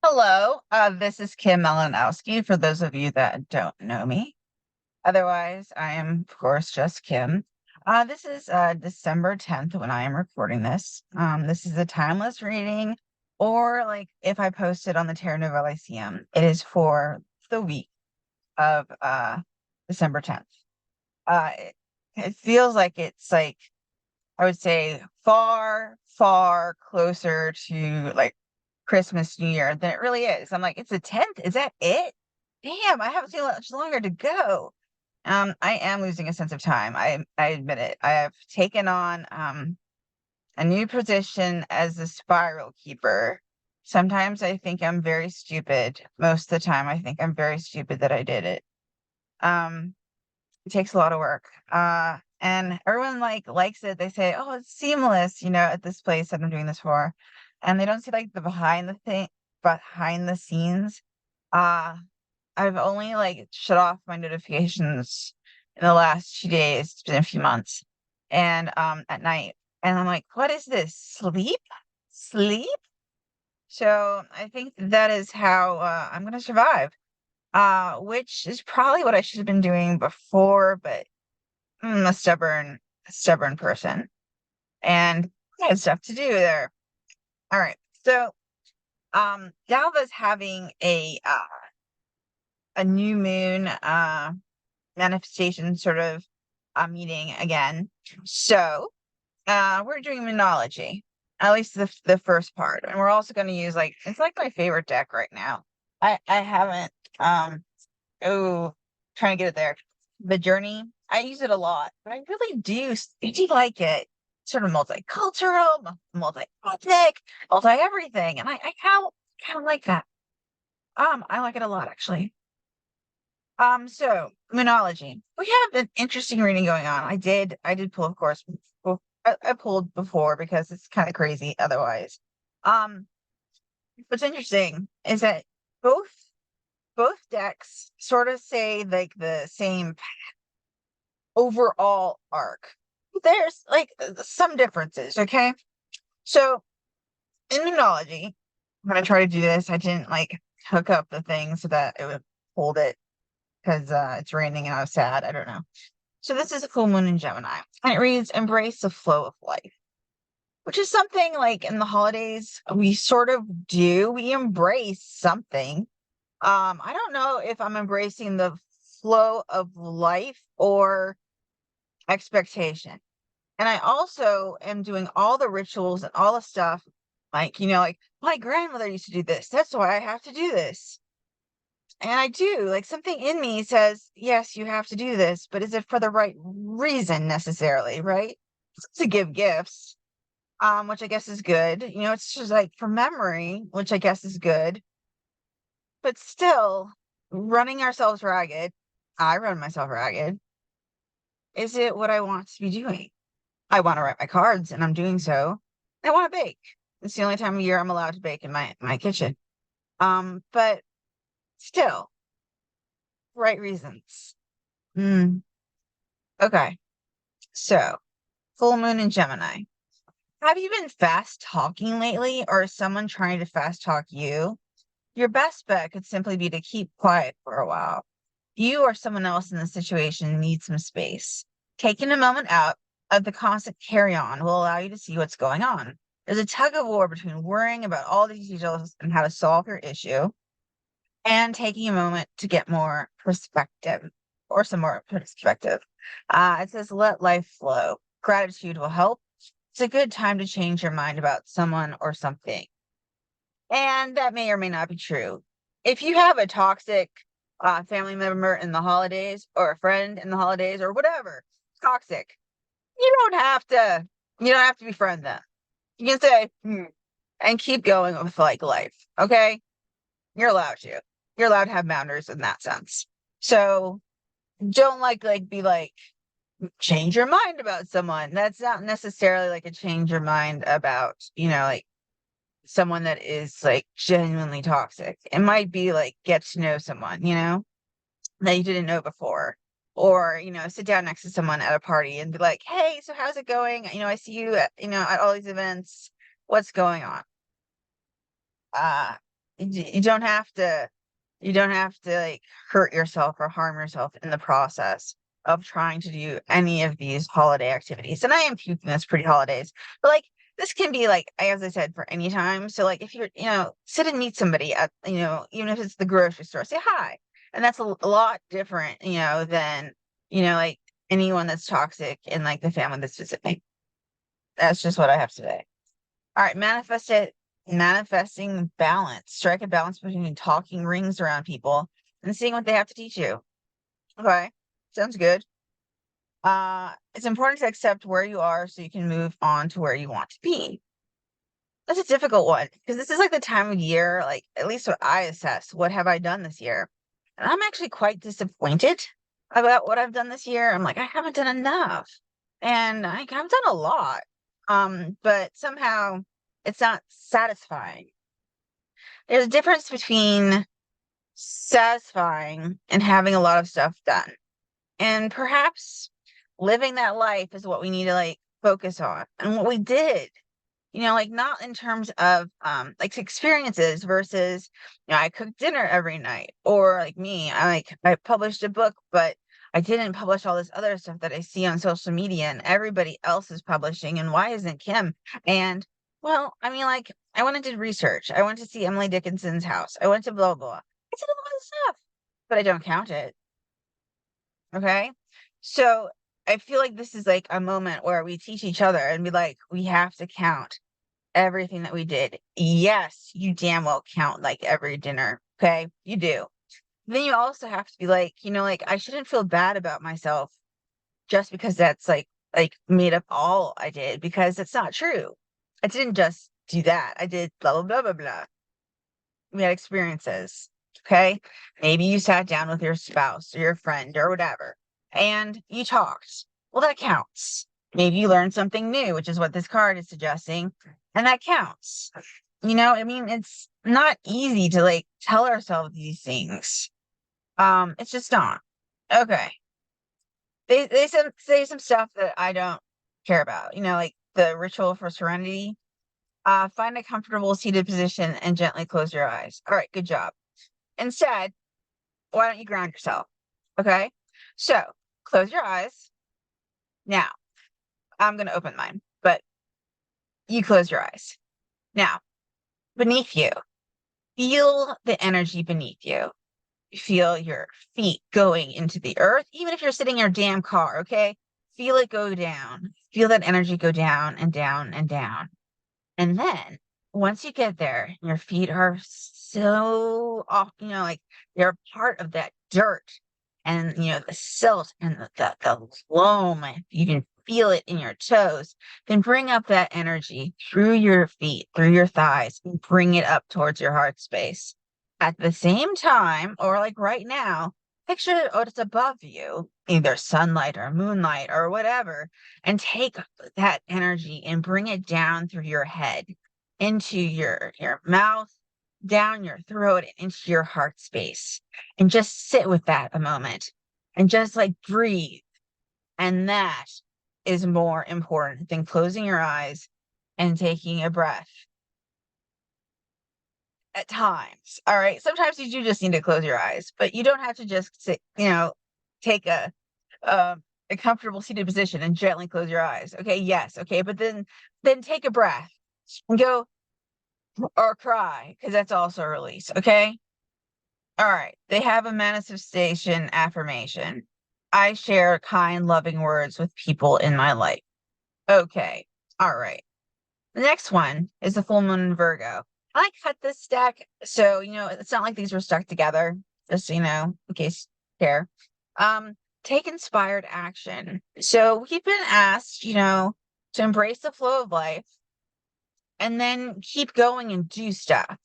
Hello, this is Kim Malinowski, for those of you that don't know me. Otherwise, I am, of course, just Kim. This is December 10th when I am recording this. This is a timeless reading, or like if I post it on the Terra Nova Lyceum, it is for the week of December 10th. It feels like it's like, I would say, far, far closer to like Christmas, New Year than it really is. I'm like, it's the 10th. Is that it? Damn, I have so much longer to go. I am losing a sense of time. I admit it. I have taken on a new position as the spiral keeper. Sometimes I think I'm very stupid. Most of the time I think I'm very stupid that I did it. Um, it takes a lot of work. And everyone likes it. They say, "Oh, it's seamless," at this place that I'm doing this for. And they don't see like the behind the scenes. Uh, I've only like shut off my notifications in the last 2 days. It's been a few months. And at night. And I'm like, what is this? Sleep? Sleep? So I think that is how I'm gonna survive. Which is probably what I should have been doing before, but a stubborn person. And I had stuff to do there. All right. So Galva's having a new moon manifestation sort of meeting again. So we're doing Moonology, at least the first part. And we're also going to use like it's like my favorite deck right now. I haven't oh trying to get it there. The Journey. I use it a lot, but I really do like it. Sort of multicultural, multi-ethnic, multi-everything. And I kind of like that. I like it a lot actually. So Moonology. We have an interesting reading going on. I did pull, of course. I pulled before because it's kind of crazy otherwise. Um, what's interesting is that both both decks sort of say like the same overall arc. There's like some differences, okay? So in Moonology, I'm gonna try to do this. I didn't like hook up the thing so that it would hold it because it's raining and I was sad. I don't know. So this is a full moon in Gemini, and it reads, "Embrace the flow of life," which is something like in the holidays we sort of do. We embrace something. I don't know if I'm embracing the flow of life or expectation. And I also am doing all the rituals and all the stuff, like, like my grandmother used to do this. That's why I have to do this. And I do, like something in me says, yes, you have to do this, but is it for the right reason necessarily, right? It's to give gifts, which I guess is good. It's just like for memory, which I guess is good. But still, running ourselves ragged, I run myself ragged. Is it what I want to be doing? I want to write my cards, and I'm doing so. I want to bake. It's the only time of year I'm allowed to bake in my kitchen. But still, right reasons. Mm, okay. So, full moon in Gemini. Have you been fast talking lately, or is someone trying to fast talk you? Your best bet could simply be to keep quiet for a while. You or someone else in the situation needs some space. Taking a moment out of the constant carry on will allow you to see what's going on. There's a tug of war between worrying about all these details and how to solve your issue and taking a moment to get more perspective or some more perspective. It says, let life flow. Gratitude will help. It's a good time to change your mind about someone or something. And that may or may not be true. If you have a toxic family member in the holidays or a friend in the holidays or whatever, toxic, you don't have to, befriend them. You can say, and keep going with like life. Okay. You're allowed to. You're allowed to have boundaries in that sense. So don't be like, change your mind about someone. That's not necessarily like a change your mind about, like someone that is like genuinely toxic. It might be like get to know someone, that you didn't know before. Or, sit down next to someone at a party and be like, hey, so how's it going? I see you at all these events. What's going on? you don't have to like hurt yourself or harm yourself in the process of trying to do any of these holiday activities. And I am keeping this pretty holidays, but like this can be like, as I said, for any time. So like if you're, sit and meet somebody at, even if it's the grocery store, say hi. And that's a lot different, than, like anyone that's toxic in like the family that's visiting. That's just what I have to say. All right, manifesting balance. Strike a balance between talking rings around people and seeing what they have to teach you. Okay, sounds good. It's important to accept where you are so you can move on to where you want to be. That's a difficult one because this is like the time of year, like at least what I assess, what have I done this year? And I'm actually quite disappointed about what I've done this year. I'm like, I haven't done enough. And I've done a lot. But somehow it's not satisfying. There's a difference between satisfying and having a lot of stuff done. And perhaps living that life is what we need to like focus on and what we did. Like not in terms of like experiences versus, I cooked dinner every night, or like me, I published a book, but I didn't publish all this other stuff that I see on social media and everybody else is publishing. And why isn't Kim? And well, I mean, like I went and did research. I went to see Emily Dickinson's house. I went to blah blah. I did a lot of stuff, but I don't count it. Okay. So I feel like this is like a moment where we teach each other and be like, we have to count everything that we did. Yes, you damn well count like every dinner. Okay. You do. Then you also have to be like, like I shouldn't feel bad about myself just because that's like made up all I did, because it's not true. I didn't just do that. I did blah blah blah blah blah. We had experiences. Okay. Maybe you sat down with your spouse or your friend or whatever and you talked. Well, that counts. Maybe you learned something new, which is what this card is suggesting, and that counts. I mean, it's not easy to like tell ourselves these things. It's just not. Okay. They say some stuff that I don't care about. Like the ritual for serenity. Find a comfortable seated position and gently close your eyes. All right, good job. Instead, why don't you ground yourself? Okay. So close your eyes. Now, I'm going to open mine, but you close your eyes. Now, beneath you, feel the energy beneath you. Feel your feet going into the earth, even if you're sitting in your damn car, okay? Feel it go down. Feel that energy go down and down and down. And then once you get there, your feet are so off, like they're part of that dirt and, the silt and the loam. You can feel it in your toes. Then bring up that energy through your feet, through your thighs, and bring it up towards your heart space. At the same time, or like right now, picture it's above you, either sunlight or moonlight or whatever, and take that energy and bring it down through your head, into your mouth, down your throat, and into your heart space. And just sit with that a moment and just like breathe. And that is more important than closing your eyes and taking a breath at times. All right. Sometimes you do just need to close your eyes, but you don't have to just sit, take a comfortable seated position and gently close your eyes. Okay. Yes. Okay. But then take a breath and go or cry, because that's also a release. Okay. All right. They have a manifestation affirmation. I share kind, loving words with people in my life. Okay. All right. The next one is the full moon in Virgo. I cut this deck, so it's not like these were stuck together. Just in case you care. Take inspired action. So we've been asked, to embrace the flow of life and then keep going and do stuff.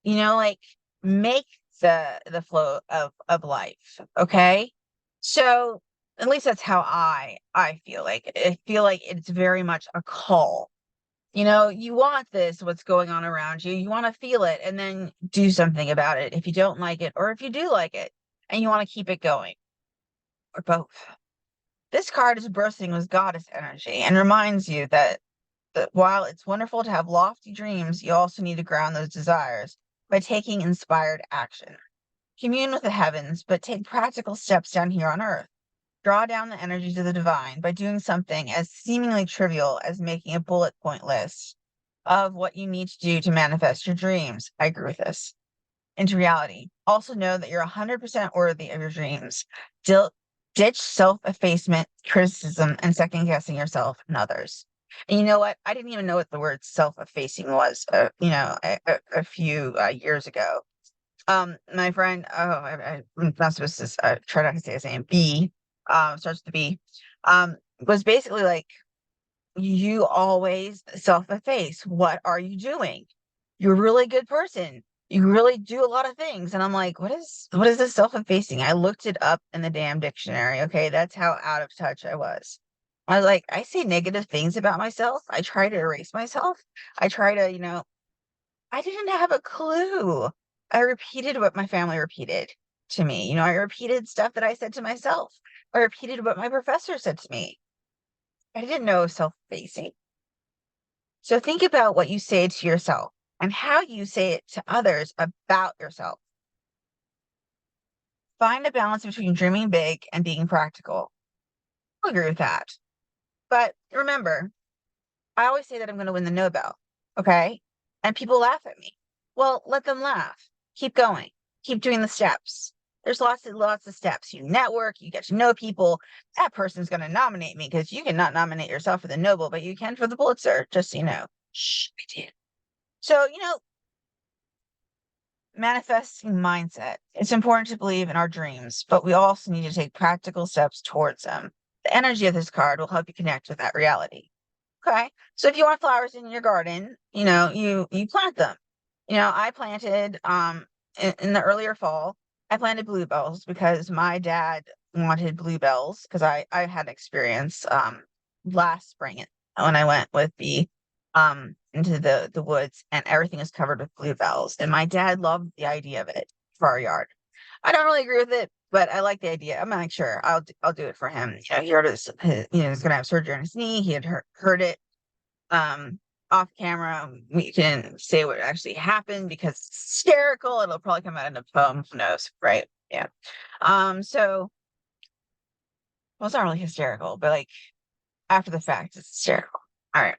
Like make the flow of life. Okay. So at least that's how I feel like. I feel like it's very much a call. You want this, what's going on around you. You want to feel it and then do something about it if you don't like it, or if you do like it and you want to keep it going, or both. This card is bursting with goddess energy and reminds you that while it's wonderful to have lofty dreams, you also need to ground those desires by taking inspired action. Commune with the heavens, but take practical steps down here on earth. Draw down the energies of the divine by doing something as seemingly trivial as making a bullet point list of what you need to do to manifest your dreams. I agree with this. Into reality. Also know that you're 100% worthy of your dreams. Ditch self-effacement, criticism, and second-guessing yourself and others. And you know what? I didn't even know what the word self-effacing was, a few years ago. My friend, I'm not supposed to try not to say his name, B, starts with the B, was basically like, you always self-efface. What are you doing? You're a really good person. You really do a lot of things. And I'm like, what is this self-effacing? I looked it up in the damn dictionary. Okay. That's how out of touch I was. I was like, I say negative things about myself. I try to erase myself. I try to, I didn't have a clue. I repeated what my family repeated to me. I repeated stuff that I said to myself. I repeated what my professor said to me. I didn't know self-effacing. So think about what you say to yourself and how you say it to others about yourself. Find a balance between dreaming big and being practical. I agree with that. But remember, I always say that I'm going to win the Nobel, okay? And people laugh at me. Well, let them laugh. Keep going. Keep doing the steps. There's lots of steps. You network, you get to know people. That person's going to nominate me because you cannot nominate yourself for the Nobel, but you can for the Pulitzer, just so you know. Shh, I did. So, manifesting mindset. It's important to believe in our dreams, but we also need to take practical steps towards them. The energy of this card will help you connect with that reality. Okay. So if you want flowers in your garden, you plant them. I planted in the earlier fall, I planted bluebells because my dad wanted bluebells because I had experience last spring when I went with the into the woods and everything is covered with bluebells. And my dad loved the idea of it for our yard. I don't really agree with it, but I like the idea. I'm like, sure, I'll do it for him. He heard he's gonna have surgery on his knee. He had heard it off camera. We can say what actually happened because it's hysterical. It'll probably come out in a poem. Who knows, right? Yeah. So well, it's not really hysterical, but like after the fact, it's hysterical. All right.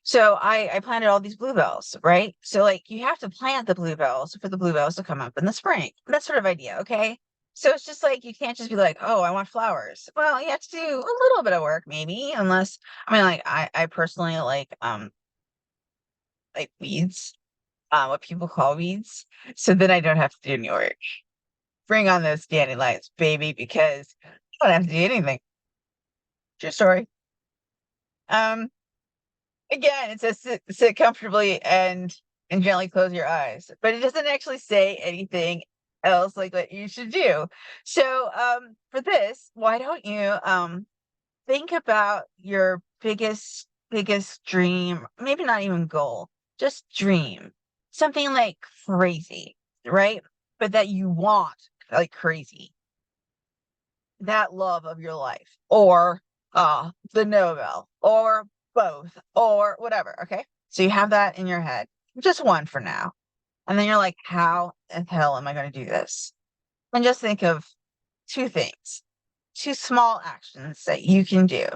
So I planted all these bluebells, right? So like you have to plant the bluebells for the bluebells to come up in the spring. That sort of idea, okay? So it's just like you can't just be like, oh, I want flowers. Well, you have to do a little bit of work, maybe, unless like I personally like weeds, what people call weeds. So then I don't have to do any work. Bring on those dandelions, baby, because you don't have to do anything. True story. Um, Again, it says sit comfortably and gently close your eyes, but it doesn't actually say anything else like what you should do. So, for this, why don't you think about your biggest dream, maybe not even goal, just dream. Something like crazy, right? But that you want like crazy. That love of your life or the Nobel or both or whatever, okay? So you have that in your head. Just one for now. And then you're like, how the hell am I going to do this? And just think of two things, two small actions that you can do.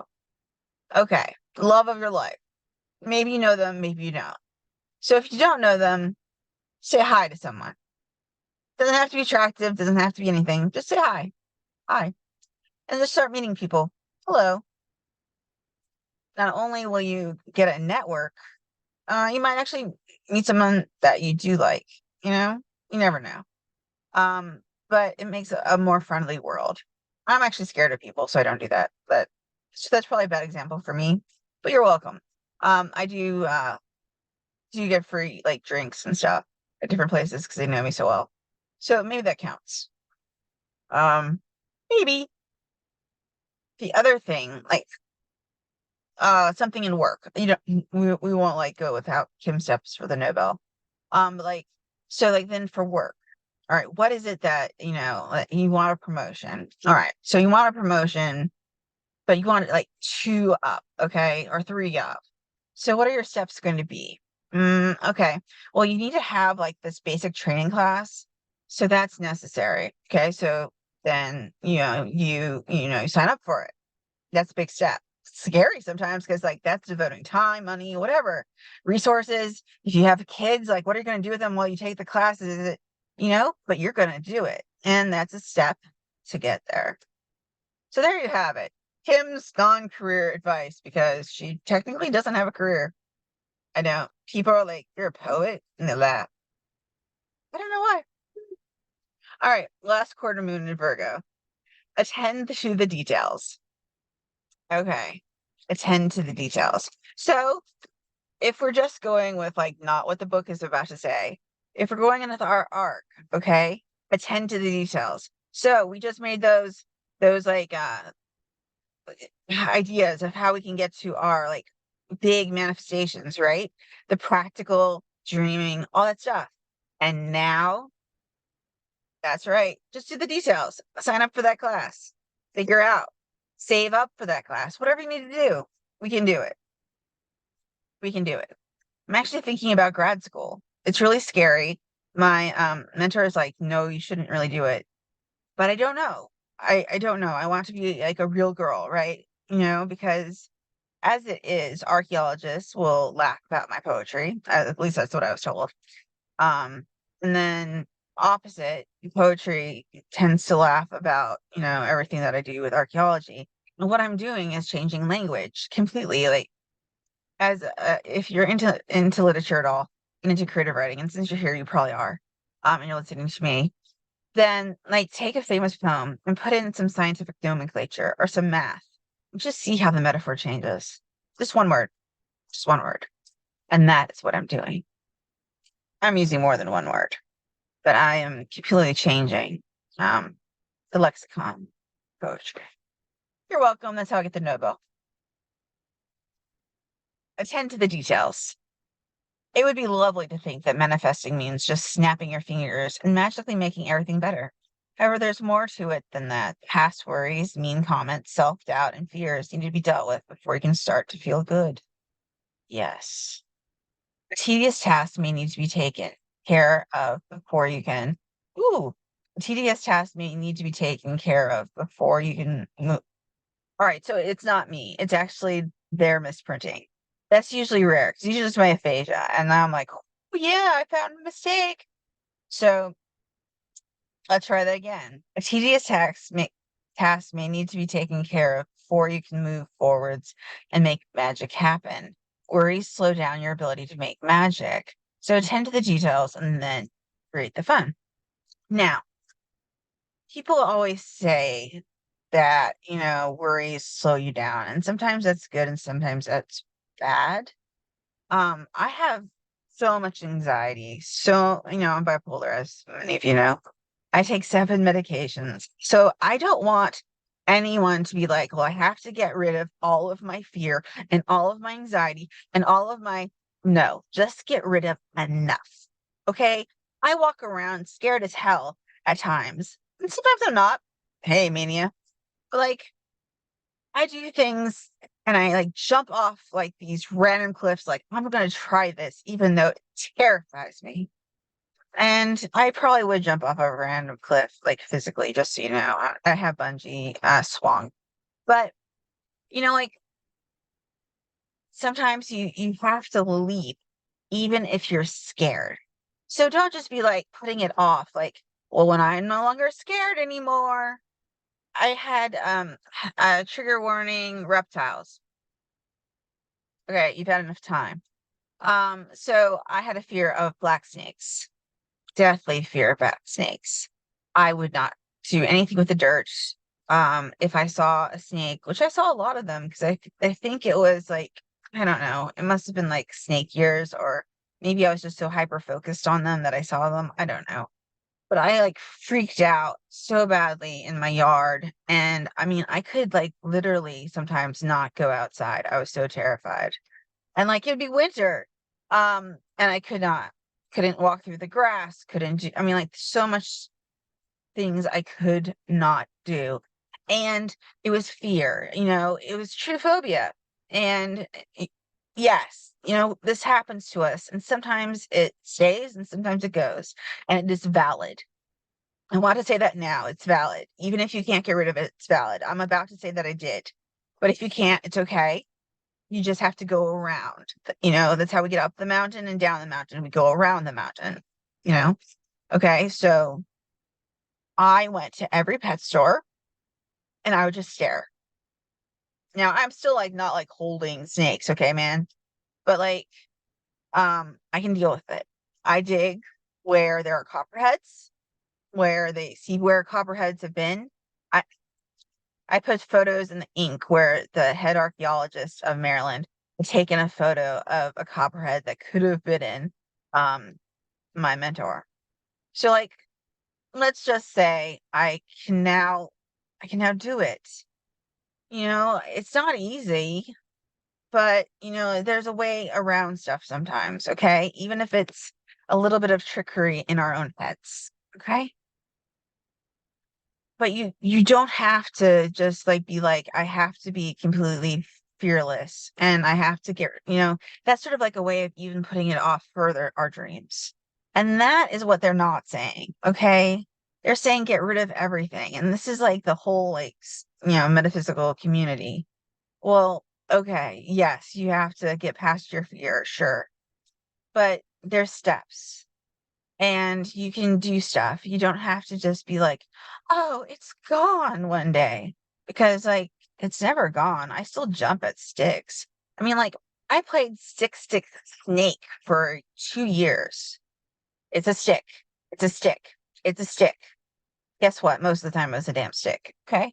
Okay, love of your life. Maybe you know them, maybe you don't. So if you don't know them, say hi to someone. Doesn't have to be attractive, doesn't have to be anything. Just say hi. Hi. And just start meeting people. Hello. Not only will you get a network, you might actually meet someone that you do like, you know? You never know. But it makes a more friendly world. I'm actually scared of people, so I don't do that. But so that's probably a bad example for me. But you're welcome. I do get free like drinks and stuff at different places because they know me so well. So maybe that counts. Um, maybe the other thing, like something in work. We won't like go without Kim steps for the Nobel. Like so like then for work. All right, what is it that like, you want a promotion? All right, so you want a promotion, but you want it like 2 up, okay, or 3 up. So what are your steps going to be? Okay. Well, you need to have like this basic training class. So that's necessary. Okay. So then, you sign up for it. That's a big step. Scary sometimes because like that's devoting time, money, whatever, resources. If you have kids, like what are you going to do with them while you take the classes? Is it, but you're going to do it. And that's a step to get there. So there you have it. Kim's non-career advice because she technically doesn't have a career. I know. People are like, you're a poet, and they laugh. I don't know why. All right, last quarter moon in Virgo. Attend to the details. Okay. Attend to the details. So if we're just going with like not what the book is about to say, if we're going into our arc, okay, attend to the details. So we just made those like ideas of how we can get to our like big manifestations, right? The practical dreaming, all that stuff. And now, that's right, just do the details. Sign up for that class. Figure out. Save up for that class. Whatever you need to do, we can do it. We can do it. I'm actually thinking about grad school. It's really scary. My mentor is like, no, you shouldn't really do it. But I don't know. I don't know. I want to be like a real girl, right? Because as it is, archaeologists will laugh about my poetry. At least that's what I was told. Um, and then opposite, poetry tends to laugh about, everything that I do with archaeology. And what I'm doing is changing language completely. Like as if you're into literature at all, and into creative writing, and since you're here, you probably are, and you're listening to me, then like take a famous poem and put in some scientific nomenclature or some math. Just see how the metaphor changes. Just one word. Just one word. And that is what I'm doing. I'm using more than one word, but I am completely changing um, the lexicon poetry. You're welcome. That's how I get the Nobel. Attend to the details. It would be lovely to think that manifesting means just snapping your fingers and magically making everything better. However, there's more to it than that. Past worries, mean comments, self doubt, and fears need to be dealt with before you can start to feel good. Yes. A tedious task may need to be taken care of before you can. Ooh, a tedious task may need to be taken care of before you can move. All right, so it's not me. It's actually their misprinting. That's usually rare. It's usually just my aphasia. And now I'm like, oh, yeah, I found a mistake. So let's try that again. A tedious task may need to be taken care of before you can move forwards and make magic happen. Worries slow down your ability to make magic. So attend to the details and then create the fun. Now, people always say that, worries slow you down. And sometimes that's good and sometimes that's bad. I have so much anxiety. So, I'm bipolar, as many of you know. I take 7 medications. So I don't want anyone to be like, well, I have to get rid of all of my fear and all of my anxiety and all of my no, just get rid of enough. Okay? I walk around scared as hell at times. And sometimes I'm not. Hey, mania. But like I do things and I like jump off like these random cliffs, like I'm gonna try this, even though it terrifies me. And I probably would jump off a random cliff, like physically, just so you know. I have bungee swung. But like sometimes you have to leap even if you're scared. So don't just be like putting it off, like, well, when I'm no longer scared anymore. I had a trigger warning reptiles. Okay, you've had enough time. So I had a fear of black snakes, deathly fear of black snakes. I would not do anything with the dirt. If I saw a snake, which I saw a lot of them, because I think it was like, I don't know, it must have been like snake years, or maybe I was just so hyper focused on them that I saw them. I don't know. But I like freaked out so badly in my yard. And I mean, I could like literally sometimes not go outside. I was so terrified. And like it'd be winter. And I couldn't walk through the grass, couldn't do, I mean, like so much things I could not do. And it was fear, it was true phobia. And yes, this happens to us, and sometimes it stays and sometimes it goes, and it is valid. I want to say that now. It's valid. Even if you can't get rid of it, it's valid. I'm about to say that I did. But if you can't, it's okay. You just have to go around. That's how we get up the mountain and down the mountain. We go around the mountain, you know? Okay, so I went to every pet store and I would just stare. Now, I'm still like not like holding snakes, okay, man? But like, I can deal with it. I dig where there are copperheads, where they see where copperheads have been. I I put photos in the ink where the head archaeologist of Maryland had taken a photo of a copperhead that could have been in um my mentor. So like, let's just say I can now do it. It's not easy, but there's a way around stuff sometimes, okay? Even if it's a little bit of trickery in our own heads, okay? But you don't have to just like be like, I have to be completely fearless and I have to that's sort of like a way of even putting it off further our dreams. And that is what they're not saying, okay? They're saying get rid of everything. And this is like the whole like metaphysical community. Well, okay, yes, you have to get past your fear, sure. But there's steps and you can do stuff. You don't have to just be like, "Oh, it's gone one day." Because like it's never gone. I still jump at sticks. I mean, like I played stick snake for 2 years. It's a stick. It's a stick. It's a stick. Guess what? Most of the time it was a damn stick. Okay?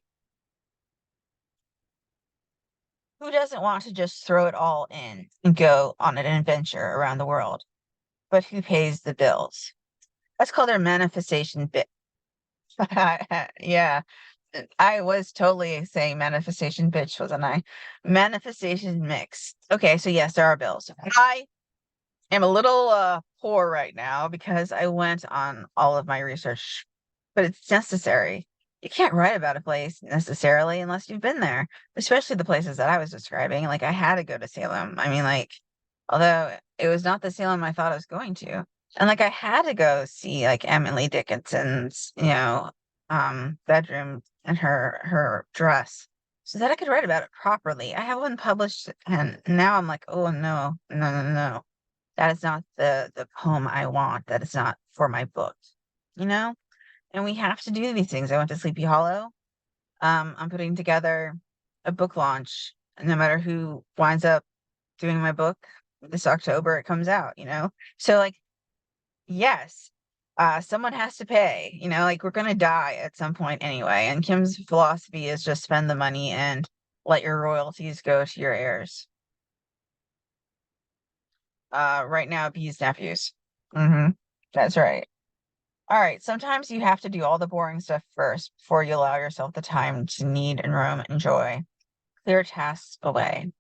Who doesn't want to just throw it all in and go on an adventure around the world? But who pays the bills? That's called their manifestation bit. Yeah. I was totally saying manifestation bitch, wasn't I? Manifestation mix. Okay, so yes, there are bills. I am a little poor right now because I went on all of my research, but it's necessary. You can't write about a place necessarily unless you've been there, especially the places that I was describing. Like I had to go to Salem. I mean, like, although it was not the Salem I thought I was going to. And like I had to go see like Emily Dickinson's, bedroom and her dress so that I could write about it properly. I have one published and now I'm like, oh no, no, no, no. That is not the poem I want. That is not for my book, you know? And we have to do these things. I went to Sleepy Hollow. I'm putting together a book launch. And no matter who winds up doing my book, this October it comes out. So like, yes, someone has to pay, like we're gonna die at some point anyway. And Kim's philosophy is just spend the money and let your royalties go to your heirs. Right now, B's nephews. Mm-hmm. That's right. All right. Sometimes you have to do all the boring stuff first before you allow yourself the time to need and roam and joy. Clear tasks away.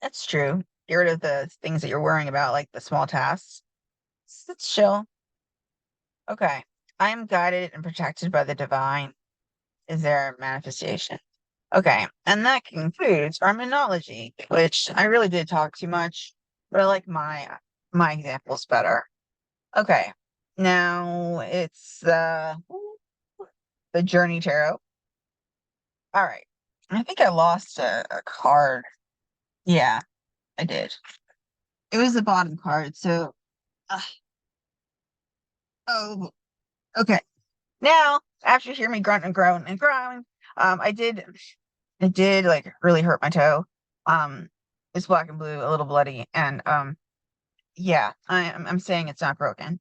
That's true. Get rid of the things that you're worrying about, like the small tasks. It's chill. Okay. I am guided and protected by the divine. Is there a manifestation? Okay. And that concludes our monology, which I really did talk too much, but I like my examples better. Okay. Now it's the Journey Tarot. All right. I think I lost a card. Yeah, I did. It was the bottom card. So, uh, oh, okay. Now, after you hear me grunt and groan and groan, I did, it did like really hurt my toe. Um, it's black and blue, a little bloody, and yeah, I'm saying it's not broken.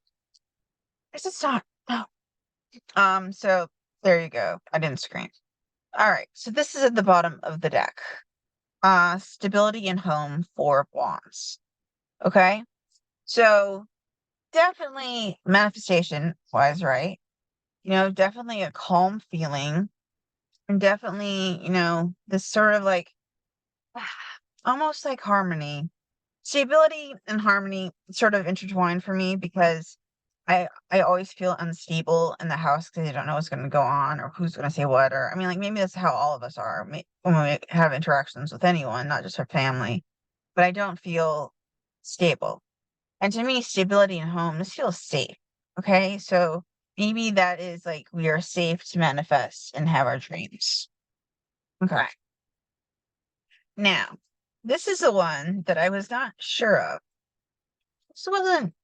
It's not. No. So there you go. I didn't scream. All right. So this is at the bottom of the deck. Stability and home, 4 of Wands. Okay. So definitely manifestation wise, right? Definitely a calm feeling and definitely, this sort of like almost like harmony. Stability and harmony sort of intertwined for me because I always feel unstable in the house because I don't know what's going to go on or who's going to say what. Or I mean, like maybe that's how all of us are when we have interactions with anyone, not just our family. but I don't feel stable. And to me, stability in home, this feels safe. Okay. So maybe that is like we are safe to manifest and have our dreams. Okay. Now, this is the one that I was not sure of. This wasn't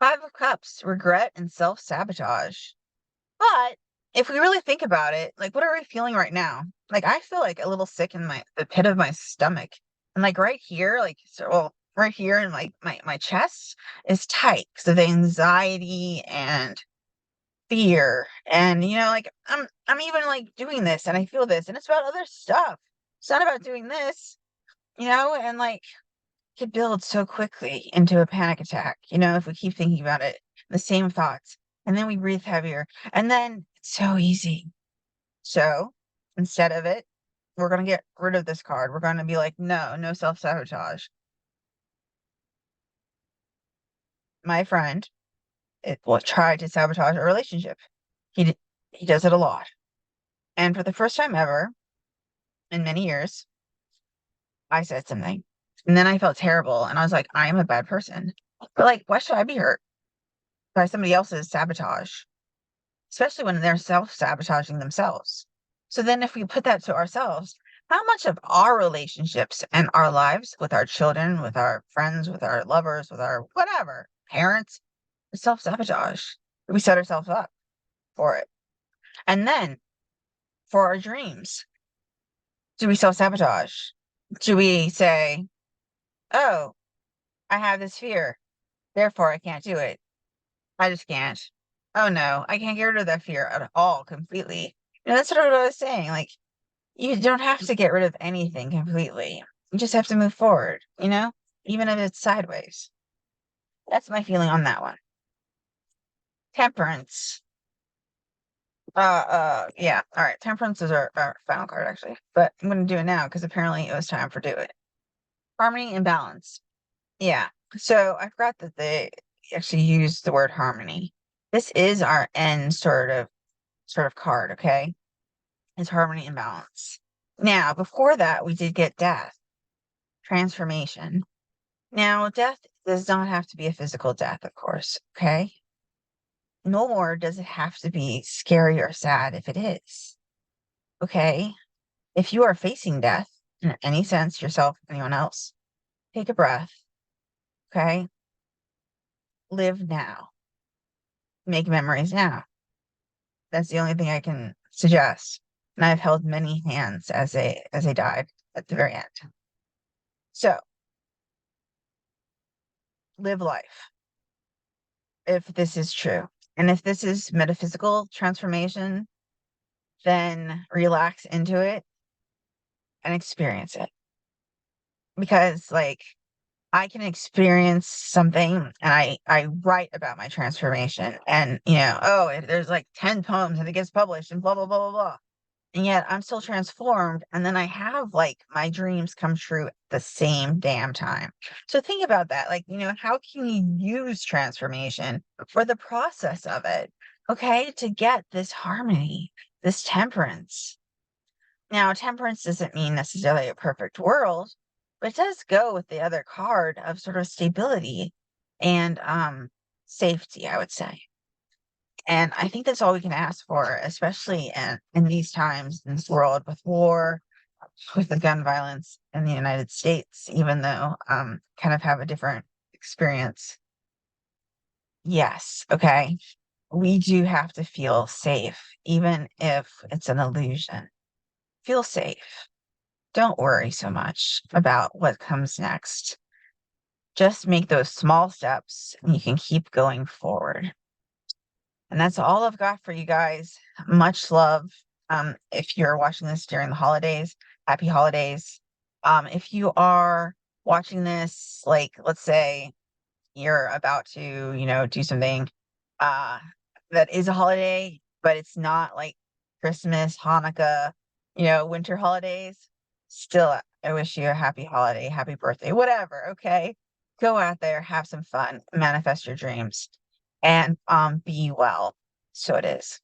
Five of Cups, regret and self-sabotage. But if we really think about it, like what are we feeling right now? Like I feel like a little sick in the pit of my stomach. And like right here, like so well, right here in like my chest is tight because of anxiety and fear. And like I'm even like doing this and I feel this and it's about other stuff. It's not about doing this, and like could build so quickly into a panic attack, if we keep thinking about it, the same thoughts, and then we breathe heavier, and then it's so easy. So instead of it, we're going to get rid of this card. We're going to be like, no, no self sabotage. My friend, it will try to sabotage a relationship. He does it a lot. And for the first time ever in many years, I said something. And then I felt terrible. And I was like, I am a bad person. But like, why should I be hurt by somebody else's sabotage? Especially when they're self-sabotaging themselves. So then if we put that to ourselves, how much of our relationships and our lives with our children, with our friends, with our lovers, with our whatever, parents, is self-sabotage? We set ourselves up for it. And then for our dreams, do we self-sabotage? Do we say, oh, I have this fear, therefore I can't do it. I just can't. Oh no, I can't get rid of that fear at all completely. That's sort of what I was saying. Like, you don't have to get rid of anything completely. You just have to move forward, even if it's sideways. That's my feeling on that one. Temperance. Yeah. All right. Temperance is our final card, actually. But I'm going to do it now because apparently it was time for do it. Harmony and balance. Yeah. So I forgot that they actually used the word harmony. This is our end sort of card, okay? It's harmony and balance. Now, before that, we did get death, transformation. Now, death does not have to be a physical death, of course, okay? No more does it have to be scary or sad if it is, okay? If you are facing death in any sense, yourself, anyone else, take a breath, okay? Live now. Make memories now. That's the only thing I can suggest. And I've held many hands as they died at the very end. So, live life if this is true. And if this is metaphysical transformation, then relax into it and experience it. Because like I can experience something and I write about my transformation and there's like 10 poems and it gets published and blah blah blah blah blah. And yet I'm still transformed and then I have like my dreams come true at the same damn time. So think about that. Like, how can you use transformation for the process of it? Okay, to get this harmony, this temperance. Now, temperance doesn't mean necessarily a perfect world, but it does go with the other card of sort of stability and safety, I would say. And I think that's all we can ask for, especially in these times, in this world with war, with the gun violence in the United States, even though kind of have a different experience. Yes, okay. We do have to feel safe, even if it's an illusion. Feel safe. Don't worry so much about what comes next. Just make those small steps and you can keep going forward. And that's all I've got for you guys. Much love. If you're watching this during the holidays, happy holidays. If you are watching this, like, let's say you're about to, do something uh that is a holiday, but it's not like Christmas, Hanukkah, winter holidays. Still, I wish you a happy holiday, happy birthday, whatever, okay? Go out there, have some fun, manifest your dreams, and be well. So it is.